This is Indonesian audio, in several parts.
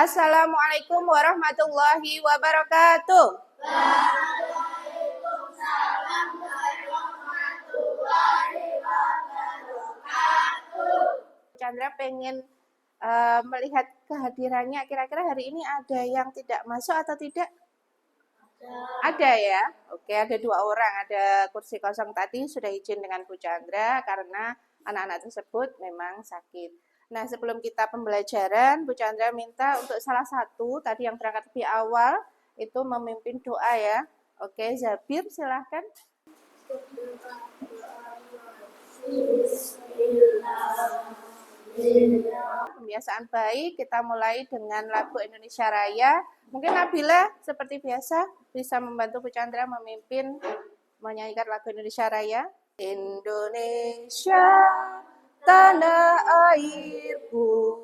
Assalamualaikum warahmatullahi wabarakatuh. Chandra pengen melihat kehadirannya. Kira-kira hari ini ada yang tidak masuk atau tidak? Ada ya. Oke, ada 2 orang. Ada kursi kosong tadi sudah izin dengan Bu Chandra karena anak-anak tersebut memang sakit. Nah, sebelum kita pembelajaran, Bu Chandra minta untuk salah satu tadi yang berangkat lebih awal itu memimpin doa ya. Oke, Zabir silahkan. Pembiasaan baik, kita mulai dengan lagu Indonesia Raya. Mungkin Nabila seperti biasa bisa membantu Bu Chandra memimpin menyanyikan lagu Indonesia Raya. Indonesia, tanah airku,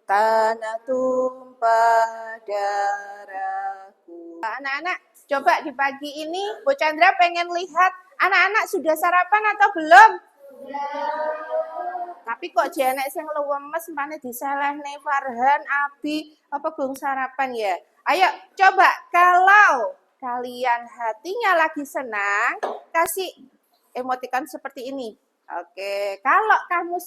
tanah tumpah darahku. Anak-anak, coba di pagi ini Bu Chandra pengen lihat anak-anak sudah sarapan atau belum? Tapi kok jenek sing lemes mane diselehne Farhan, Abi, apa belum sarapan ya? Ayo coba kalau kalian hatinya lagi senang, kasih emoticon seperti ini. Oke, kalau kamu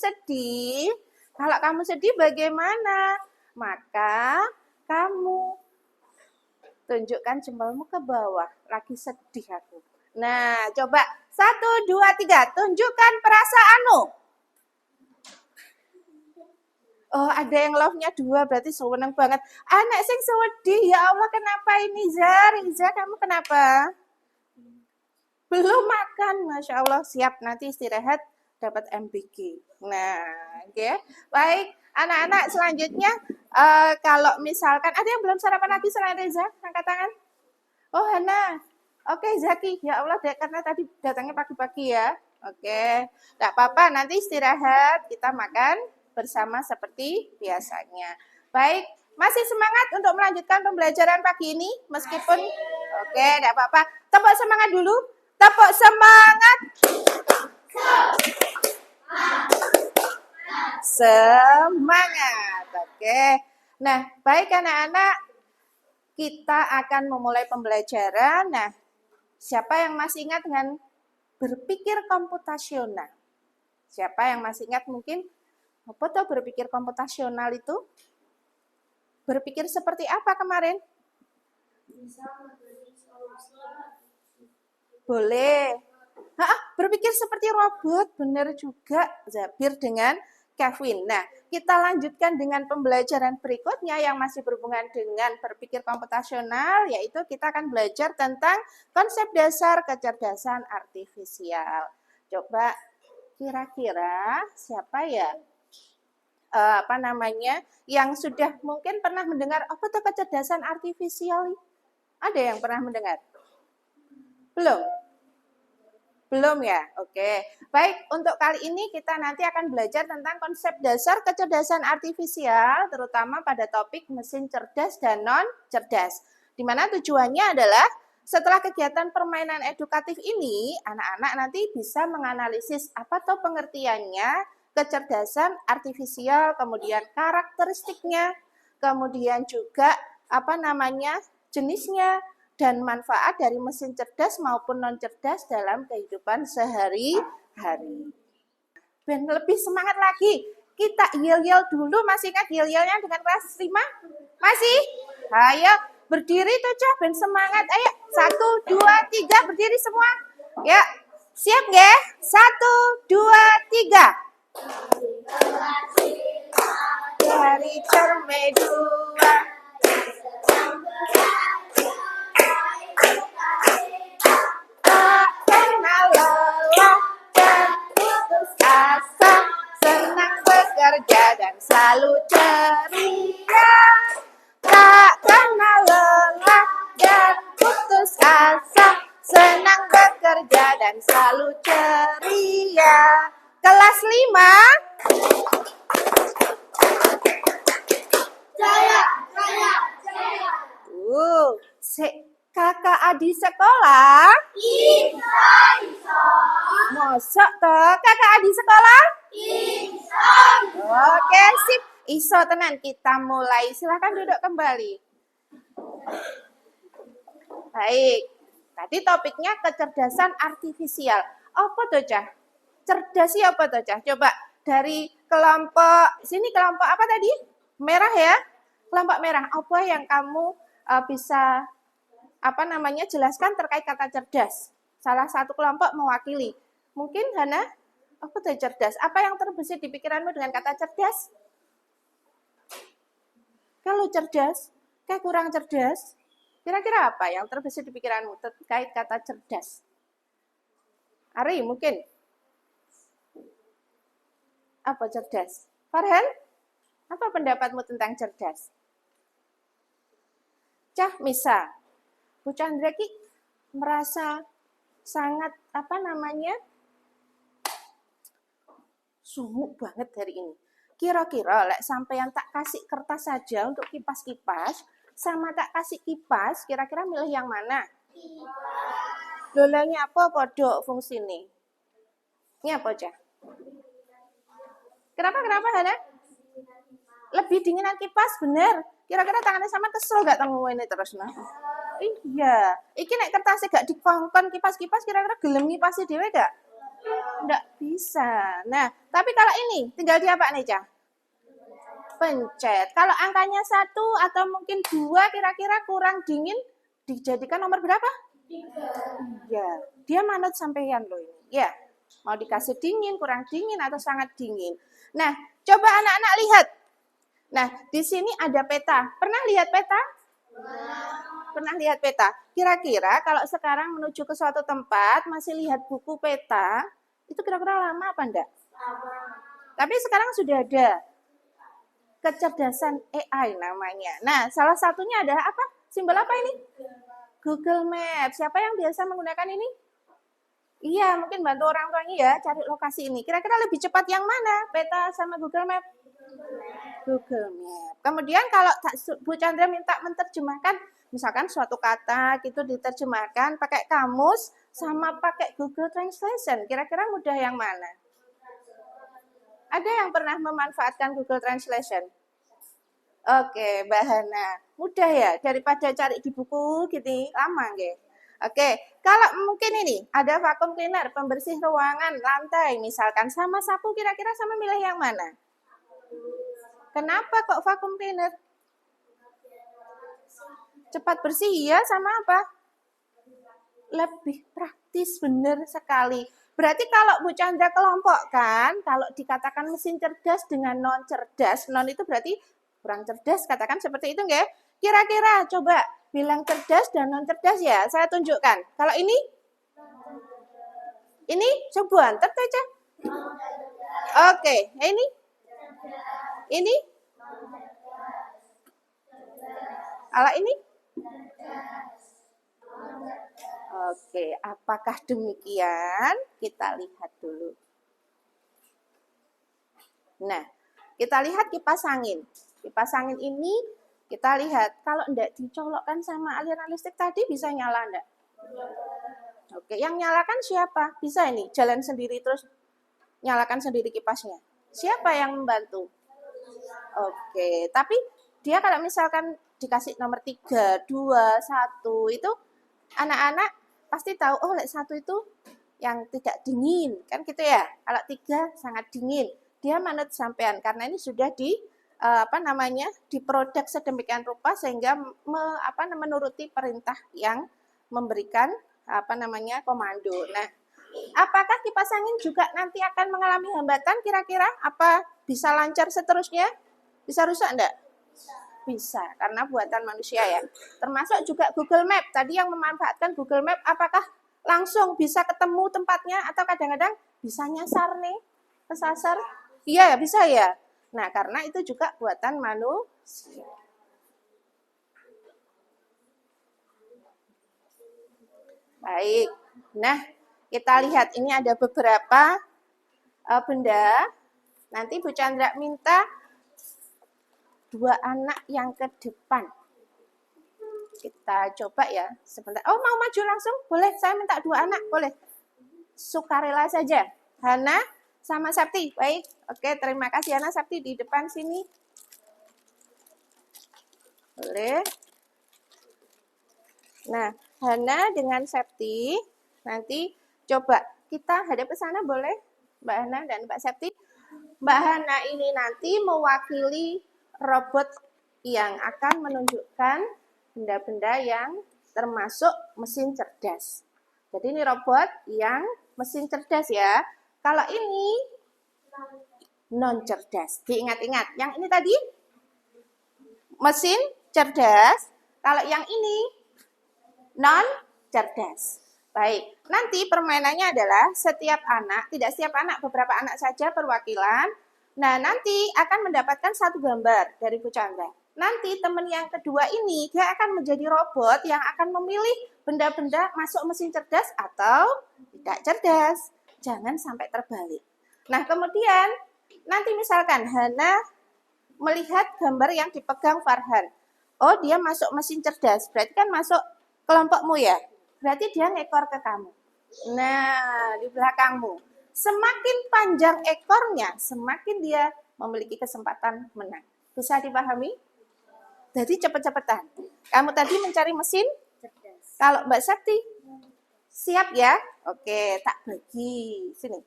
sedih bagaimana? Maka kamu tunjukkan jempolmu ke bawah. Lagi sedih aku. Nah, coba 1, 2, 3. Tunjukkan perasaanmu. Oh, ada yang love-nya 2, berarti seneng banget. Anak sing sedih, ya Allah, kenapa ini, Riza, kamu kenapa? Belum makan, Masya Allah, siap, nanti istirahat, dapat MBG. Nah, oke. Baik, anak-anak selanjutnya, kalau misalkan, ada yang belum sarapan lagi selain Reza? Angkat tangan. Oh, Hana. Oke, Zaki, ya Allah, karena tadi datangnya pagi-pagi ya. Oke, nggak apa-apa, nanti istirahat, kita makan bersama seperti biasanya. Baik, masih semangat untuk melanjutkan pembelajaran pagi ini meskipun oke, enggak apa-apa. Tepuk semangat dulu. Tepuk semangat. Semangat. Oke. Nah, baik anak-anak, kita akan memulai pembelajaran. Nah, siapa yang masih ingat dengan berpikir komputasional? Siapa yang masih ingat mungkin apa tuh berpikir komputasional itu? Berpikir seperti apa kemarin? Boleh. Berpikir seperti robot, benar juga Zabir dengan Kevin. Nah, kita lanjutkan dengan pembelajaran berikutnya yang masih berhubungan dengan berpikir komputasional, yaitu kita akan belajar tentang konsep dasar kecerdasan artifisial. Coba kira-kira siapa ya? Yang sudah mungkin pernah mendengar apa itu kecerdasan artifisial? Ada yang pernah mendengar? Belum ya? Oke. Baik, untuk kali ini kita nanti akan belajar tentang konsep dasar kecerdasan artifisial, terutama pada topik mesin cerdas dan non-cerdas. Di mana tujuannya adalah setelah kegiatan permainan edukatif ini, anak-anak nanti bisa menganalisis apa tuh pengertiannya, kecerdasan artifisial, kemudian karakteristiknya, kemudian juga jenisnya, dan manfaat dari mesin cerdas maupun non-cerdas dalam kehidupan sehari-hari. Ben lebih semangat lagi, kita yel-yel dulu, masih ingat yel-yelnya dengan kelas 5? Masih? Ayo, berdiri tuh Cah, ben semangat, ayo, 1, 2, 3, berdiri semua. Ya, siap nggak? 1, 2, 3. Dari Cermedua tak kenal lelah dan putus asa, senang bekerja dan selalu ceria. Tak kenal lelah dan putus asa, senang bekerja dan selalu ceria. Kelas 5. Jaya. Kakak adik sekolah? Bisa. Mosok toh kakak adik sekolah? Bisa. Oke, sip. Iso tenan, kita mulai. Silahkan duduk kembali. Baik. Tadi topiknya kecerdasan artifisial. Apa tuh, Cah? Cerdas apa tuh, Cah? Coba dari kelompok, sini kelompok apa tadi? Merah ya? Kelompok merah. Apa yang kamu bisa jelaskan terkait kata cerdas? Salah satu kelompok mewakili. Mungkin Hana, apa tuh cerdas? Apa yang terbesit di pikiranmu dengan kata cerdas? Kalau cerdas, kayak kurang cerdas, kira-kira apa yang terbesit di pikiranmu terkait kata cerdas? Ari, mungkin? Apa cerdas? Farhan, apa pendapatmu tentang cerdas? Cah, misal, Bu Chandra ki merasa sangat sumuk banget hari ini. Kira-kira sampeyan tak kasih kertas saja untuk kipas-kipas, sama tak kasih kipas, kira-kira milih yang mana? Kipas. Dolanya apa podo fungsi ini? Ini apa aja? Kenapa Hana? Lebih dinginan kipas, bener. Kira-kira tangannya sama kesel gak tanggung ini terus nah? Iya. Iki nek kertasnya gak dikongkon kipas-kipas, kira-kira gelem ngipasi dhewe gak? Nggak bisa. Nah, tapi kalau ini tinggal di apa nih, Cah? Pencet. Kalau angkanya 1 atau mungkin 2 kira-kira kurang dingin, dijadikan nomor berapa? 3. Ya, dia manut sampeyan loh ini. Ya, mau dikasih dingin, kurang dingin, atau sangat dingin. Nah, coba anak-anak lihat. Nah, di sini ada peta. Pernah lihat peta? Pernah lihat peta? Kira-kira kalau sekarang menuju ke suatu tempat, masih lihat buku peta, itu kira-kira lama apa enggak? Lama. Tapi sekarang sudah ada kecerdasan AI namanya. Nah, salah satunya ada apa? Simbol apa ini? Google Maps. Siapa yang biasa menggunakan ini? Iya, mungkin bantu orang tuanya ya cari lokasi ini. Kira-kira lebih cepat yang mana? Peta sama Google Maps? Google Maps. Kemudian kalau Bu Chandra minta menerjemahkan, misalkan suatu kata gitu diterjemahkan pakai kamus sama pakai Google Translation. Kira-kira mudah yang mana? Ada yang pernah memanfaatkan Google Translation? Oke, Mbak Hana. Mudah ya daripada cari di buku gitu, lama nggih. Oke, kalau mungkin ini ada vacuum cleaner, pembersih ruangan, lantai misalkan sama sapu, kira-kira sama milih yang mana? Kenapa kok vacuum cleaner? Cepat bersih ya, sama apa? Lebih praktis, benar sekali. Berarti kalau Bu Chandra kelompokkan, kalau dikatakan mesin cerdas dengan non cerdas, non itu berarti kurang cerdas, katakan seperti itu nggak? Kira-kira coba bilang cerdas dan non cerdas ya, saya tunjukkan. Kalau ini coba terbaca. Oke, ini kalau ini? Oke, apakah demikian? Kita lihat dulu. Nah, kita lihat kipas angin. Kipas angin ini kita lihat kalau enggak dicolokkan sama aliran listrik tadi bisa nyala enggak? Oke, yang nyalakan siapa? Bisa ini jalan sendiri terus nyalakan sendiri kipasnya. Siapa yang membantu? Oke, tapi dia kalau misalkan dikasih nomor 3, 2, 1 itu anak-anak pasti tahu, oh 1 itu yang tidak dingin, kan gitu ya. Kalau 3 sangat dingin. Dia manut sampean karena ini sudah diproduk sedemikian rupa sehingga menuruti perintah yang memberikan komando. Nah, apakah kipas angin juga nanti akan mengalami hambatan kira-kira? Apa bisa lancar seterusnya? Bisa rusak enggak? Bisa, karena buatan manusia ya. Termasuk juga Google Map. Tadi yang memanfaatkan Google Map, apakah langsung bisa ketemu tempatnya atau kadang-kadang bisa nyasar nih, kesasar? Iya, bisa ya. Nah, karena itu juga buatan manusia. Baik. Nah, kita lihat ini ada beberapa benda. Nanti Bu Chandra minta 2 anak yang ke depan. Kita coba ya sebentar. Oh, mau maju langsung? Boleh, saya minta 2 anak, boleh. Sukarela saja. Hana sama Sapti. Baik. Oke, terima kasih Hana, Sapti di depan sini. Boleh. Nah, Hana dengan Septi, nanti coba kita hadap ke sana boleh? Mbak Hana dan Mbak Septi. Mbak Hana ini nanti mewakili robot yang akan menunjukkan benda-benda yang termasuk mesin cerdas. Jadi ini robot yang mesin cerdas ya. Kalau ini non cerdas. Diingat-ingat. Yang ini tadi mesin cerdas. Kalau yang ini non cerdas. Baik, nanti permainannya adalah setiap anak, tidak setiap anak, beberapa anak saja perwakilan. Nah, nanti akan mendapatkan satu gambar dari Bu Chandra. Nanti teman yang kedua ini, dia akan menjadi robot yang akan memilih benda-benda masuk mesin cerdas atau tidak cerdas. Jangan sampai terbalik. Nah, kemudian nanti misalkan Hana melihat gambar yang dipegang Farhan. Oh, dia masuk mesin cerdas, berarti kan masuk kelompokmu ya? Berarti dia ngekor ke kamu. Nah, di belakangmu. Semakin panjang ekornya, semakin dia memiliki kesempatan menang. Bisa dipahami? Jadi cepet-cepetan. Kamu tadi mencari mesin cerdas. Kalau Mbak Sakti, siap ya? Oke, tak bagi. Sini.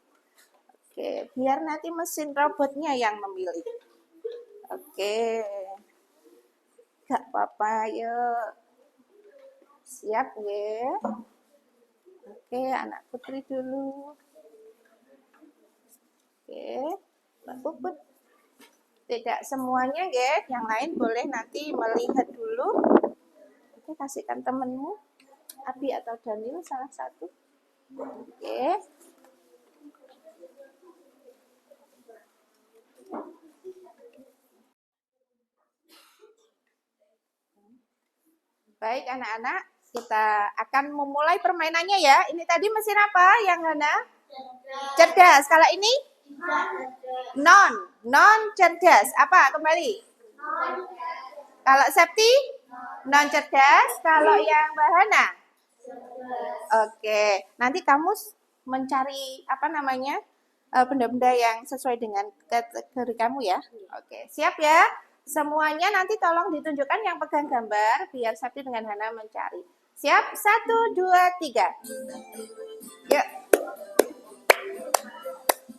Oke, biar nanti mesin robotnya yang memilih. Oke. Gak apa-apa, yuk. Siap ya. Oke, anak Putri dulu. Oke, Mbak Puput. Tidak semuanya ya, yang lain boleh nanti melihat dulu. Oke, kasihkan temenmu, Abi atau Daniel salah satu. Oke. Baik anak-anak, kita akan memulai permainannya ya. Ini tadi mesin apa yang Hana? Cerdas. Kalau ini? Non cerdas. Apa kembali? Kalau Septi? Non cerdas. Kalau yang Mbak Hana? Oke. Nanti kamu mencari apa namanya? Benda-benda yang sesuai dengan kategori kamu ya. Oke, siap ya? Semuanya nanti tolong ditunjukkan yang pegang gambar biar Septi dengan Hana mencari. Siap? 1, 2, 3. Yuk.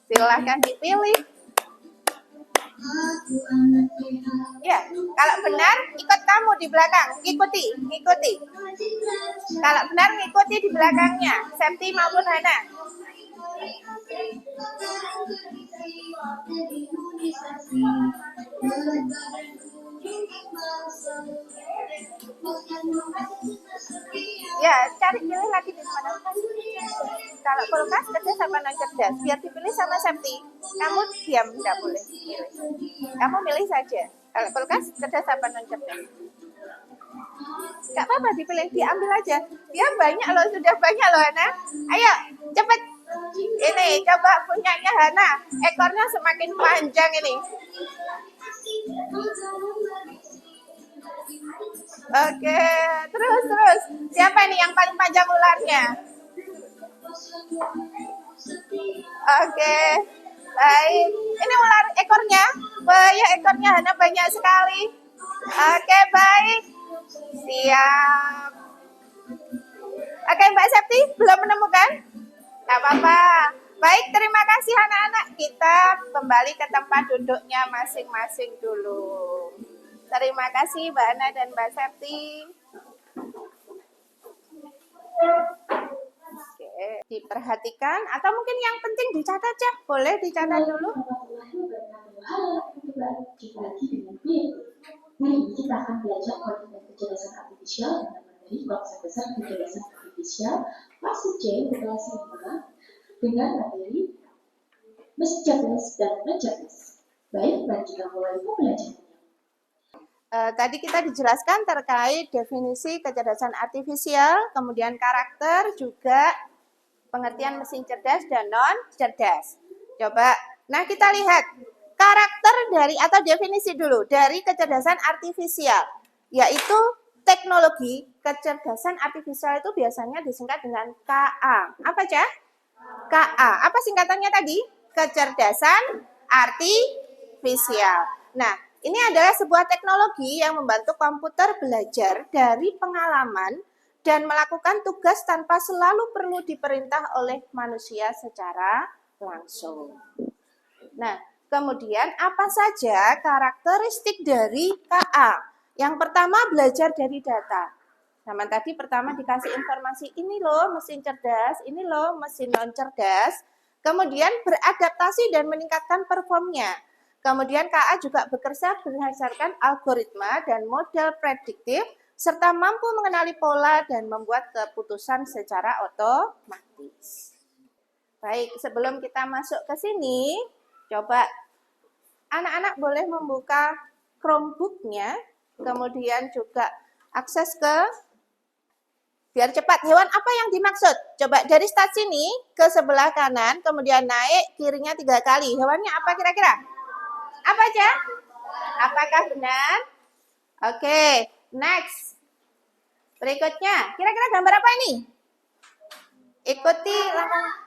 Silahkan dipilih. Ya, kalau benar ikut kamu di belakang, ikuti. Kalau benar ngikuti di belakangnya, Septi maupun Hana. Ya, cari pilih lagi di mana. Kalau kulkas cerdas sama non cerdas, biar dipilih sama Septi. Kamu diam, tidak boleh pilih. Kamu milih saja. Kalau kulkas cerdas sama non cerdas. Gak apa-apa dipilih, diambil aja. Dia banyak loh, sudah banyak loh Hana. Ayo, cepet. Ini coba punyanya Hana. Ekornya semakin panjang ini. Oke, terus. Siapa nih yang paling panjang ularnya? Oke, baik. Ini ular ekornya. Banyak ekornya Hana banyak sekali. Oke, baik. Siap. Oke, Mbak Septi belum menemukan? Gak apa-apa. Baik, terima kasih anak-anak. Kita kembali ke tempat duduknya masing-masing dulu. Terima kasih Mbak Ana dan Mbak Septi. Oke, diperhatikan atau mungkin yang penting dicatat ya. Boleh dicatat dulu. Hari ini kita akan belajar koordinat kecerdasan artifisial dengan materi konsep besar kecerdasan artifisial fase C kelas 5 dengan materi mesin cerdas dan non cerdas. Baik, mari kita mulai pembelajarannya. Tadi kita dijelaskan terkait definisi kecerdasan artifisial, kemudian karakter, juga pengertian mesin cerdas dan non cerdas. Coba, nah kita lihat karakter dari atau definisi dulu dari kecerdasan artifisial, yaitu teknologi kecerdasan artifisial itu biasanya disingkat dengan KA. Apa Cah? KA. Apa singkatannya tadi? Kecerdasan artifisial. Nah, ini adalah sebuah teknologi yang membantu komputer belajar dari pengalaman dan melakukan tugas tanpa selalu perlu diperintah oleh manusia secara langsung. Nah, kemudian apa saja karakteristik dari KA? Yang pertama, belajar dari data. Sama tadi pertama dikasih informasi, ini loh mesin cerdas, ini loh mesin non cerdas. Kemudian beradaptasi dan meningkatkan performnya. Kemudian KA juga bekerja berdasarkan algoritma dan model prediktif, serta mampu mengenali pola dan membuat keputusan secara otomatis. Baik, sebelum kita masuk ke sini, coba anak-anak boleh membuka Chromebook-nya, kemudian juga akses ke, biar cepat, hewan apa yang dimaksud? Coba dari start sini ke sebelah kanan, kemudian naik kirinya 3 kali. Hewannya apa kira-kira? Apa aja? Apakah benar? Oke, next. Berikutnya, kira-kira gambar apa ini? Ikuti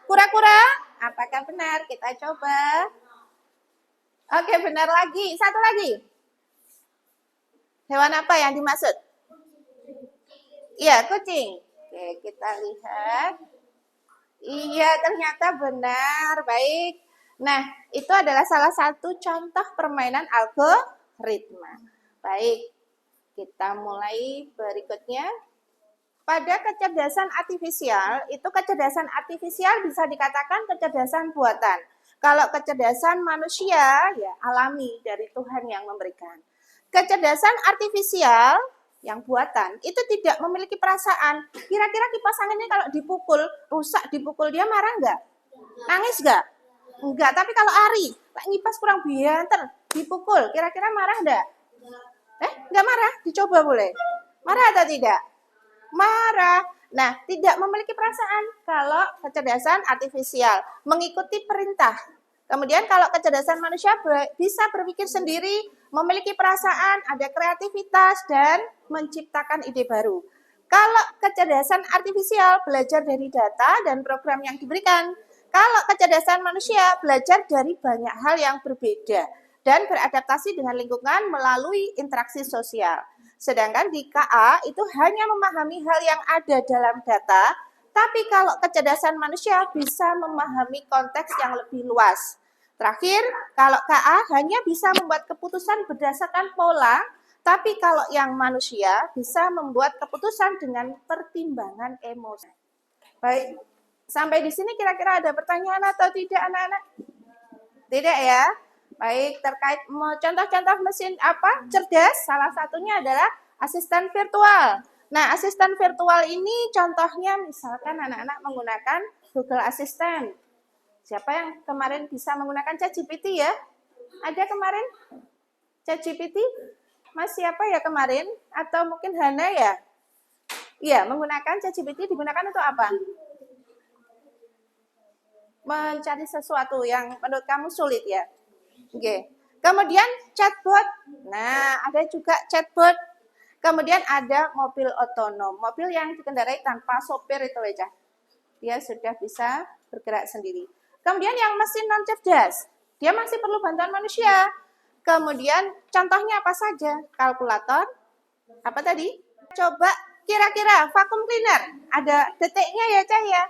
kura-kura. Apakah benar? Kita coba. Oke, benar lagi. Satu lagi. Hewan apa yang dimaksud? Iya, kucing. Oke, kita lihat. Iya, ternyata benar. Baik. Nah, itu adalah salah satu contoh permainan algoritma. Baik, kita mulai berikutnya. Pada kecerdasan artifisial, itu kecerdasan artifisial bisa dikatakan kecerdasan buatan. Kalau kecerdasan manusia, ya alami dari Tuhan yang memberikan. Kecerdasan artifisial yang buatan itu tidak memiliki perasaan. Kira-kira kipas angin ini kalau dipukul, rusak dipukul, dia marah nggak? Nangis nggak? Enggak, tapi kalau Ari, ngipas kurang bianter, dipukul, kira-kira marah nggak? Nggak marah? Dicoba boleh. Marah atau tidak? Marah. Nah, tidak memiliki perasaan kalau kecerdasan artifisial, mengikuti perintah. Kemudian kalau kecerdasan manusia bisa berpikir sendiri, memiliki perasaan, ada kreativitas, dan menciptakan ide baru. Kalau kecerdasan artifisial belajar dari data dan program yang diberikan. Kalau kecerdasan manusia belajar dari banyak hal yang berbeda dan beradaptasi dengan lingkungan melalui interaksi sosial. Sedangkan di KA itu hanya memahami hal yang ada dalam data, tapi kalau kecerdasan manusia bisa memahami konteks yang lebih luas. Terakhir, kalau KA hanya bisa membuat keputusan berdasarkan pola, tapi kalau yang manusia bisa membuat keputusan dengan pertimbangan emosi. Baik, sampai di sini kira-kira ada pertanyaan atau tidak anak-anak? Tidak ya? Baik, terkait contoh-contoh mesin apa cerdas, salah satunya adalah asisten virtual. Nah, asisten virtual ini contohnya misalkan anak-anak menggunakan Google Assistant. Siapa yang kemarin bisa menggunakan ChatGPT ya? Ada kemarin ChatGPT? Mas siapa ya kemarin? Atau mungkin Hana ya? Iya, menggunakan ChatGPT digunakan untuk apa? Mencari sesuatu yang menurut kamu sulit ya? Oke. Kemudian chatbot. Nah, ada juga chatbot. Kemudian ada mobil otonom. Mobil yang dikendarai tanpa sopir itu aja. Dia sudah bisa bergerak sendiri. Kemudian yang mesin non cerdas. Dia masih perlu bantuan manusia. Kemudian contohnya apa saja? Kalkulator. Apa tadi? Coba kira-kira vacuum cleaner. Ada detiknya ya, Cah ya?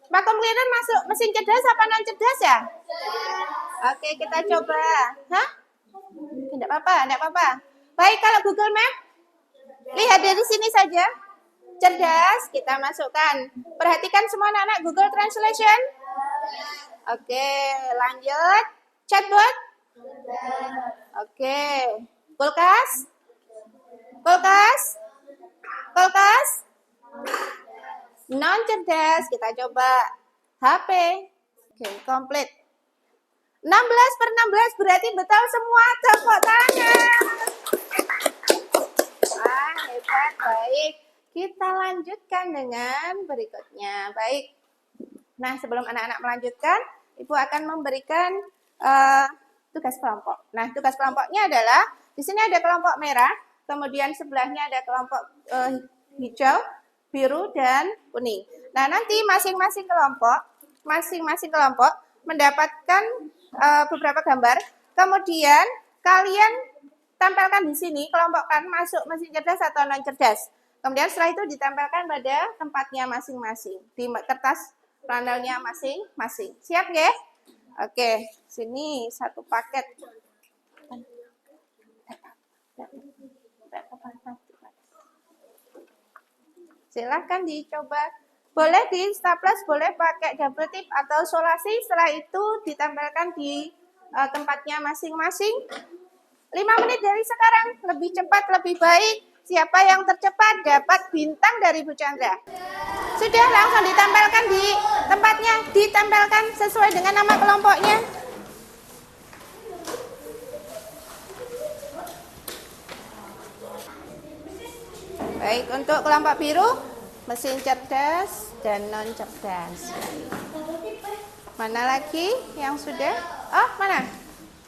Vacuum cleaner masuk mesin cerdas apa non cerdas ya? Oke, kita coba. Hah? Tidak apa-apa, tidak apa-apa. Baik, kalau Google Map, lihat dari sini saja. Cerdas, kita masukkan. Perhatikan semua anak-anak Google Translation. Oke, lanjut. Chatbot. Oke. Kulkas. Kulkas. Kulkas. Non cerdas, kita coba. HP. Oke, komplit. 16/16 berarti betul semua, tepuk tangan. Wah, hebat, baik. Kita lanjutkan dengan berikutnya. Baik. Nah, sebelum anak-anak melanjutkan, Ibu akan memberikan tugas kelompok. Nah, tugas kelompoknya adalah, di sini ada kelompok merah, kemudian sebelahnya ada kelompok hijau, biru, dan kuning. Nah, nanti masing-masing kelompok mendapatkan beberapa gambar, kemudian kalian Tempelkan di sini, kelompokkan masuk mesin cerdas atau non cerdas. Kemudian setelah itu ditempelkan pada tempatnya masing-masing di kertas panelnya masing-masing. Siap ya? Oke, sini satu paket. Silahkan dicoba. Boleh di staples, boleh pakai double tip atau solasi. Setelah itu ditempelkan di tempatnya masing-masing. 5 menit dari sekarang, lebih cepat, lebih baik. Siapa yang tercepat dapat bintang dari Bu Chandra. Sudah, langsung ditempelkan di tempatnya, ditempelkan sesuai dengan nama kelompoknya. Baik, untuk kelompok biru, mesin cerdas dan non cerdas. Mana lagi yang sudah? Oh, mana?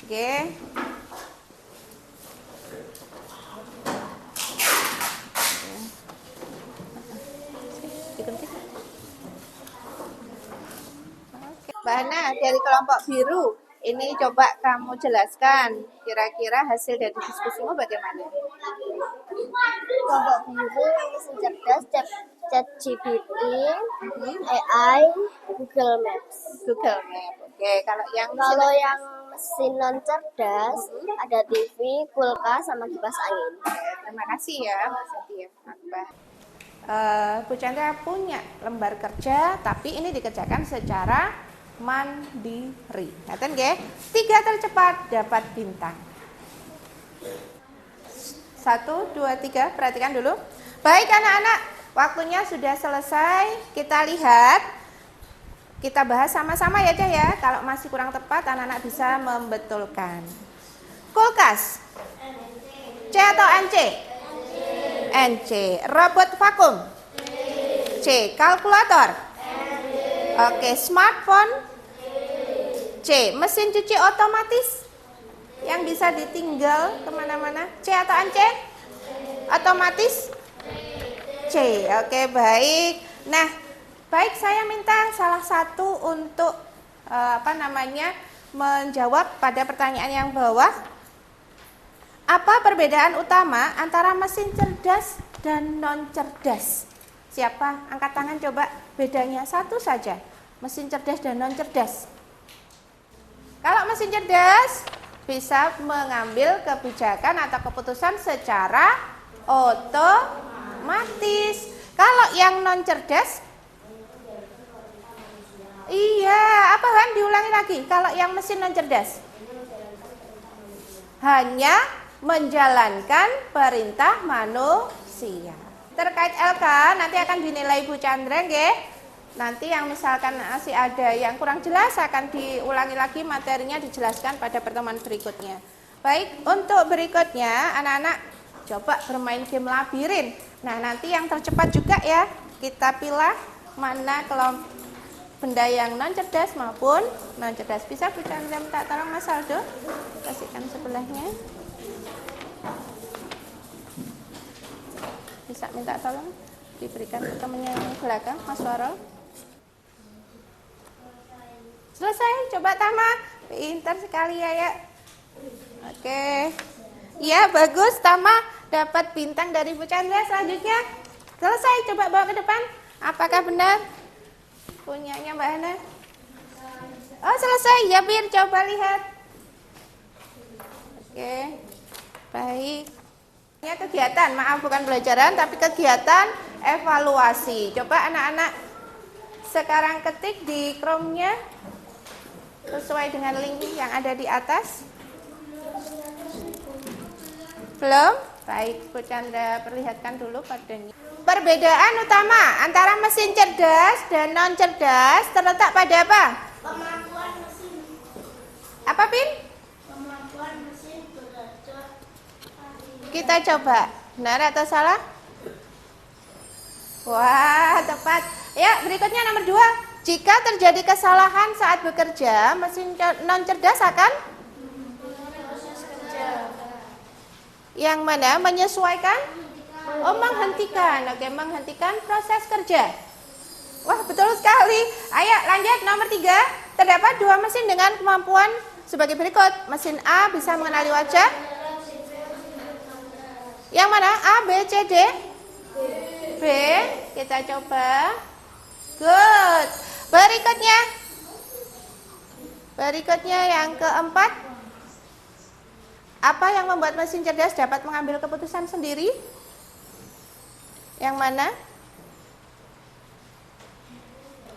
Oke. Mbak Hana, dari kelompok biru, ini coba kamu jelaskan kira-kira hasil dari diskusimu bagaimana? Kelompok biru mesin cerdas, ChatGPT, AI, Google Maps. Google Map. Oke, kalau yang mesin non cerdas ada TV, kulkas, sama kipas angin. terima kasih ya Mbak Setia. Bu Chandra punya lembar kerja, tapi ini dikerjakan secara mandiri. Ngaten nggih? 3 tercepat dapat bintang. 1, 2, 3, perhatikan dulu. Baik anak-anak, waktunya sudah selesai. Kita lihat, kita bahas sama-sama ya Cah ya. Kalau masih kurang tepat, anak-anak bisa membetulkan. Kulkas, C atau NC? NC. Robot vakum, C. Kalkulator, oke. Smartphone, C. Mesin cuci otomatis yang bisa ditinggal kemana-mana, C atau NC? Otomatis, C. Oke, baik. Nah, baik, saya minta salah satu untuk menjawab pada pertanyaan yang bawah. Apa perbedaan utama antara mesin cerdas dan non cerdas? Siapa? Angkat tangan coba, bedanya satu saja. Mesin cerdas dan non cerdas. Kalau mesin cerdas bisa mengambil kebijakan atau keputusan secara otomatis. Kalau yang non cerdas, iya, apa kan diulangi lagi? Kalau yang mesin non cerdas hanya menjalankan perintah manusia. Terkait LK nanti akan dinilai Bu Chandra nggih. Nanti yang misalkan masih ada yang kurang jelas akan diulangi lagi materinya, dijelaskan pada pertemuan berikutnya. Baik, untuk berikutnya anak-anak coba bermain game labirin. Nah, nanti yang tercepat juga ya, kita pilih mana kelompok benda yang non cerdas maupun non cerdas. Bisa Bu Chandra minta tolong Mas Aldo kasihkan sebelahnya. Bisa minta tolong diberikan ke temannya yang belakang, Mas Warol. Selesai, coba Tama. Pintar sekali ya. Oke. Iya, bagus. Tama dapat bintang dari Bu Chandra. Selanjutnya selesai, coba bawa ke depan. Apakah benar punyanya Mbak Hana? Oh, selesai. Ya, Bir, coba lihat. Oke. Baik. Ini kegiatan, maaf bukan pelajaran, tapi kegiatan evaluasi. Coba anak-anak sekarang ketik di Chrome-nya sesuai dengan link yang ada di atas. Belum? Baik, Bu Chandra perlihatkan dulu padanya. Perbedaan utama antara mesin cerdas dan non cerdas terletak pada apa? Kemampuan mesin. Apa, Pin? Kemampuan mesin belajar. Kita coba, benar atau salah? Wah, tepat. Ya, berikutnya nomor 2. Jika terjadi kesalahan saat bekerja, mesin non cerdas akan yang mana? Menyesuaikan? Oh, menghentikan. Oke, menghentikan proses kerja. Wah, betul sekali. Ayo lanjut nomor 3. Terdapat 2 mesin dengan kemampuan sebagai berikut. Mesin A bisa mengenali wajah. Yang mana? A, B, C, D? B. Kita coba. Good. Berikutnya. Berikutnya yang keempat. Apa yang membuat mesin cerdas dapat mengambil keputusan sendiri? Yang mana?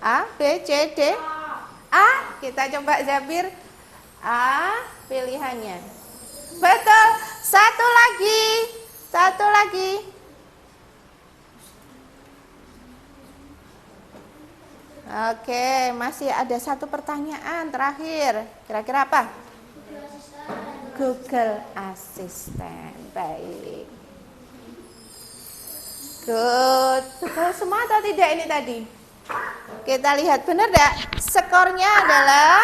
A, B, C, D? A. Kita coba Zabir. A pilihannya. Betul. Satu lagi. Satu lagi. Oke, masih ada satu pertanyaan terakhir. Kira-kira apa? Google Assistant. Baik. Good. Betul semua atau tidak ini tadi? Kita lihat benar enggak? Skornya adalah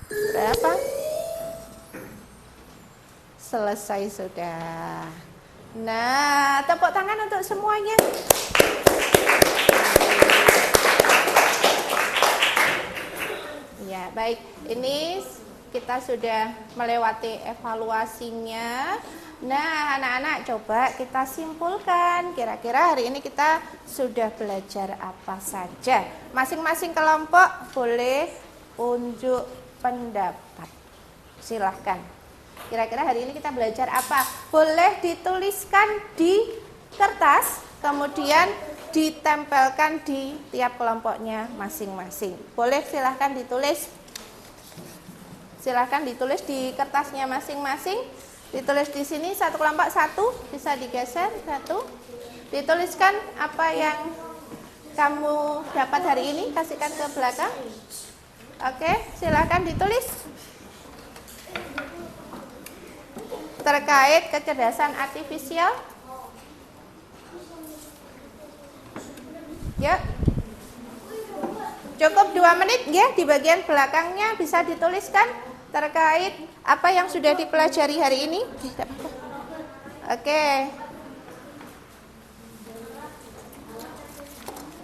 berapa? Selesai sudah. Nah, tepuk tangan untuk semuanya. Ya, baik. Ini kita sudah melewati evaluasinya. Nah, anak-anak coba kita simpulkan. Kira-kira hari ini kita sudah belajar apa saja? Masing-masing kelompok boleh unjuk pendapat. Silahkan. Kira-kira hari ini kita belajar apa? Boleh dituliskan di kertas, kemudian ditempelkan di tiap kelompoknya masing-masing. Boleh silahkan ditulis. Silahkan ditulis di kertasnya masing-masing. Ditulis di sini satu kelompok satu, bisa digeser satu. Dituliskan apa yang kamu dapat hari ini, kasihkan ke belakang. Oke, silahkan ditulis. Terkait kecerdasan artifisial. Ya. Cukup 2 menit ya, di bagian belakangnya bisa dituliskan terkait apa yang sudah dipelajari hari ini. Oke.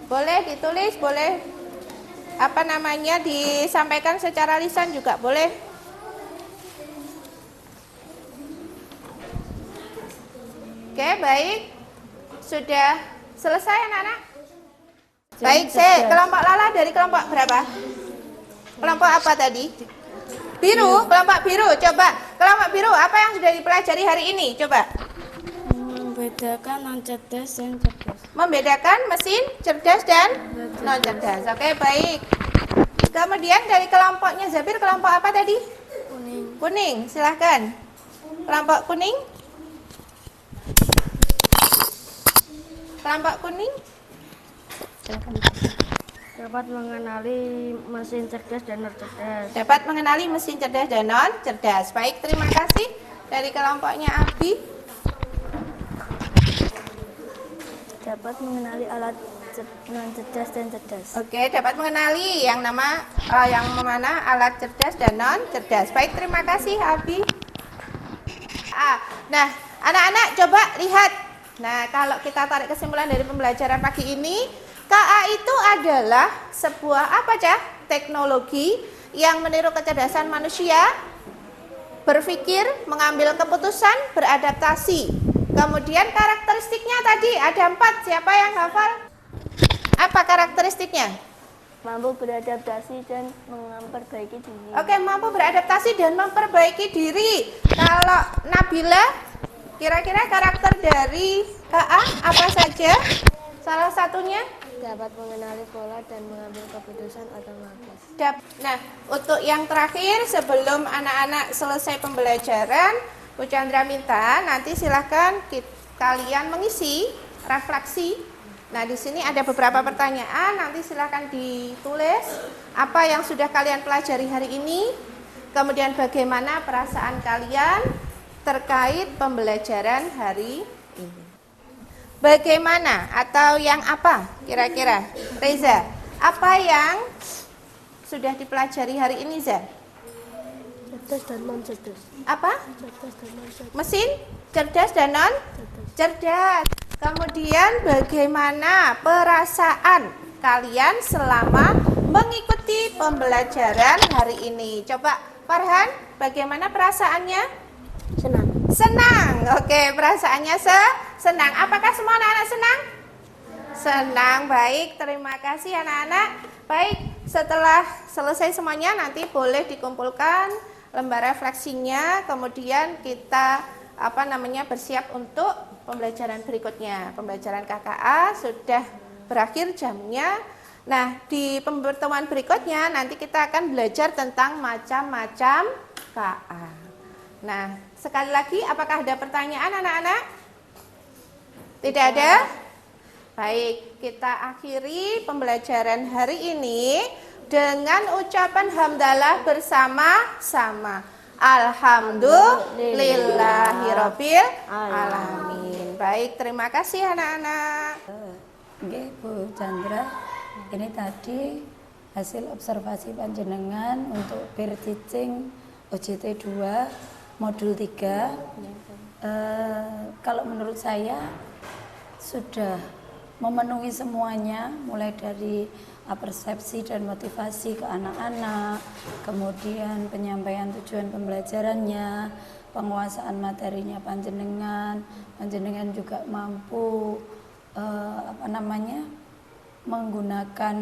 Boleh ditulis, boleh disampaikan secara lisan juga boleh. Oke, baik. Sudah selesai anak-anak? Baik, saya kelompok Lala dari kelompok berapa? Kelompok apa tadi? Biru, kelompok biru. Coba, kelompok biru apa yang sudah dipelajari hari ini? Coba. Membedakan non cerdas dan cerdas. Membedakan mesin cerdas dan non cerdas. Oke, baik. Kemudian dari kelompoknya Zabir, kelompok apa tadi? Kuning. Kuning, silahkan. Kelompok kuning. Kelompok kuning. Dapat mengenali mesin cerdas dan non cerdas. Dapat mengenali mesin cerdas dan non cerdas. Baik, terima kasih. Dari kelompoknya Abi. Dapat mengenali alat non cerdas dan cerdas. Oke, dapat mengenali yang mana alat cerdas dan non cerdas. Baik, terima kasih Abi. Nah, anak-anak coba lihat. Nah, kalau kita tarik kesimpulan dari pembelajaran pagi ini, KA itu adalah sebuah apa, Cah? Teknologi yang meniru kecerdasan manusia, berpikir, mengambil keputusan, beradaptasi. Kemudian karakteristiknya tadi ada 4. Siapa yang hafal? Apa karakteristiknya? Mampu beradaptasi dan memperbaiki diri. Oke, mampu beradaptasi dan memperbaiki diri. Kalau Nabila, kira-kira karakter dari KA apa saja? Salah satunya? Dapat mengenali pola dan mengambil keputusan otomatis. Nah, untuk yang terakhir sebelum anak-anak selesai pembelajaran, Bu Chandra minta nanti silahkan kalian mengisi refleksi. Nah, di sini ada beberapa pertanyaan, nanti silahkan ditulis apa yang sudah kalian pelajari hari ini, kemudian bagaimana perasaan kalian terkait pembelajaran hari ini. Bagaimana atau yang apa kira-kira? Reza, apa yang sudah dipelajari hari ini, Za? Cerdas dan non cerdas. Apa? Cerdas dan non cerdas. Mesin cerdas dan non cerdas. Kemudian bagaimana perasaan kalian selama mengikuti pembelajaran hari ini? Coba Farhan, bagaimana perasaannya? Senang. Senang. Oke, perasaannya senang. Apakah semua anak-anak senang? Senang. Baik, terima kasih anak-anak. Baik, setelah selesai semuanya nanti boleh dikumpulkan lembar refleksinya, kemudian kita bersiap untuk pembelajaran berikutnya. Pembelajaran KKA sudah berakhir jamnya. Nah, di pertemuan berikutnya nanti kita akan belajar tentang macam-macam KA. Nah, sekali lagi, apakah ada pertanyaan anak-anak? Tidak ada? Baik, kita akhiri pembelajaran hari ini dengan ucapan hamdalah bersama-sama. Alhamdulillahirabbil alamin. Baik, terima kasih anak-anak. Nggih, Bu Chandra, ini tadi hasil observasi panjenengan untuk peer teaching OJT 2 modul 3. Kalau menurut saya sudah memenuhi semuanya, mulai dari persepsi dan motivasi ke anak-anak, kemudian penyampaian tujuan pembelajarannya, penguasaan materinya panjenengan juga mampu menggunakan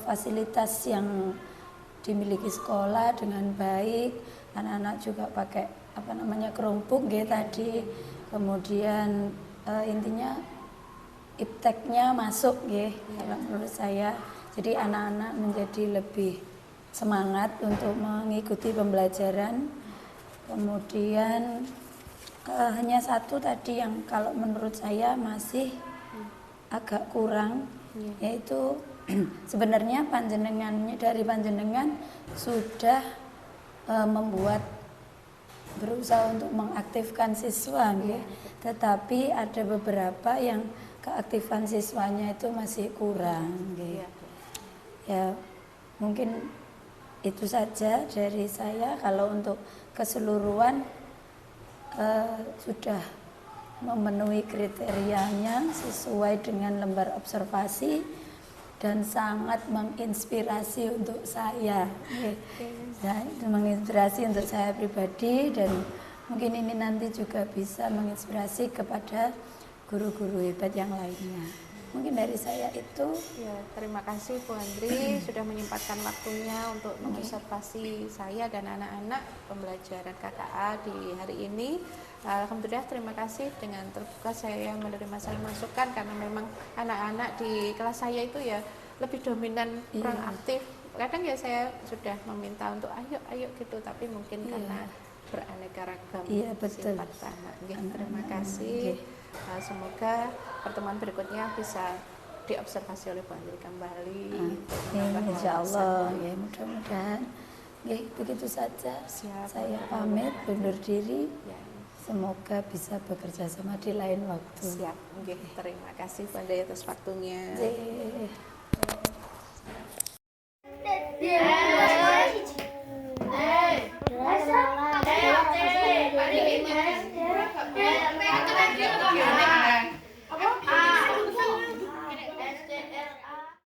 fasilitas yang dimiliki sekolah dengan baik. Anak-anak juga pakai Chromebook tadi, kemudian intinya ipteknya masuk kalau menurut saya. Jadi anak-anak menjadi lebih semangat untuk mengikuti pembelajaran. Kemudian hanya satu tadi yang kalau menurut saya masih agak kurang, yaitu sebenarnya dari panjenengan sudah berusaha untuk mengaktifkan siswa, tetapi ada beberapa yang keaktifan siswanya itu masih kurang. Ya, mungkin itu saja dari saya. Kalau untuk keseluruhan sudah memenuhi kriterianya sesuai dengan lembar observasi dan sangat menginspirasi untuk saya. Menginspirasi untuk saya pribadi, dan mungkin ini nanti juga bisa menginspirasi kepada guru-guru hebat yang lainnya. Mungkin dari saya itu. Ya, terima kasih Bu Andri sudah menyempatkan waktunya untuk mengobservasi saya dan anak-anak pembelajaran KKA di hari ini. Alhamdulillah, terima kasih, dengan terbuka saya menerima saling masukan, karena memang anak-anak di kelas saya itu ya lebih dominan kurang aktif. Kadang ya saya sudah meminta untuk ayo gitu, tapi mungkin karena beraneka ragam sifat anak. Terima kasih. Semoga pertemuan berikutnya bisa diobservasi oleh Bu Andri kembali. Insya Allah, ya mudah-mudahan. Begitu saja. Saya pamit undur diri. Semoga bisa bekerja sama di lain waktu. Siap. Terima kasih Bu Andri atas waktunya.